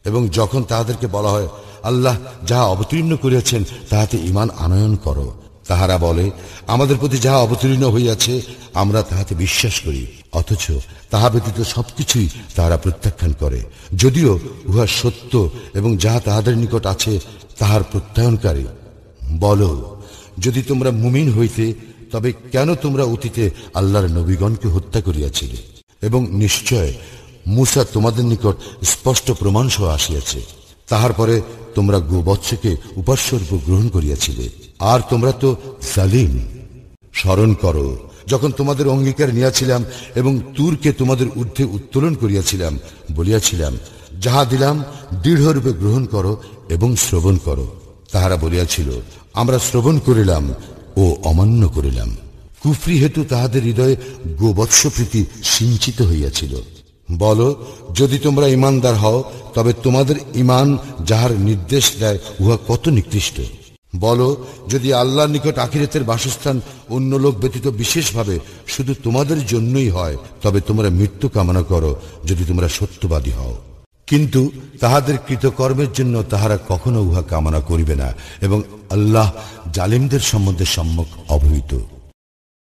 এবং যখন তাহাদেরকে বলা হয় আল্লাহ যাহা অবতীর্ণ করিয়াছেন তাহাতে ঈমান আনয়ন করো, তাহারা বলে আমাদের প্রতি যাহা অবতীর্ণ হইয়াছে আমরা তাহাতে বিশ্বাস করি, অথচ তাহা ব্যতীত সবকিছুই তাহারা প্রত্যাখ্যান করে, যদিও উহা সত্য এবং যাহা তাহাদের নিকট আছে তাহার প্রত্যয়নকারী। বলো, যদি তোমরা মুমিন হইতে তবে কেন তোমরা অতীতে আল্লাহর নবীগণকে হত্যা করিয়াছিলে? এবং নিশ্চয় মূসা তোমাদের নিকট স্পষ্ট প্রমাণ সহ আসিয়াছে। তাহার পরে তোমরা গোবৎসকে উপাস্যরূপে গ্রহণ করিয়াছিলে, আর তোমরা তো জালিম। স্মরণ করো যখন তোমাদের অঙ্গীকার নিয়াছিলাম এবং তুরকে তোমাদের ঊর্ধ্বে উত্তোলন করিয়াছিলাম, বলিয়াছিলাম যাহা দিলাম দৃঢ়রূপে গ্রহণ করো এবং শ্রবণ করো। তাহারা বলিয়াছিল আমরা শ্রবণ করিলাম ও অমান্য করিলাম। কুফরি হেতু তাহাদের হৃদয়ে গোবৎস প্রীতি সিঞ্চিত হইয়াছিল। বলো, যদি তোমরা ঈমানদার হও তবে তোমাদের ঈমান যাহার নির্দেশ দেয় উহা কত নিকৃষ্ট। বলো, যদি আল্লাহর নিকট আখিরাতের বাসস্থান অন্য লোক ব্যতীত বিশেষভাবে শুধু তোমাদের জন্যই হয় তবে তোমরা মৃত্যু কামনা করো যদি তোমরা সত্যবাদী হও। কিন্তু তাহাদের কৃতকর্মের জন্য তাহারা কখনো উহা কামনা করিবে না এবং আল্লাহ জালিমদের সম্বন্ধে সম্যক অবহিত।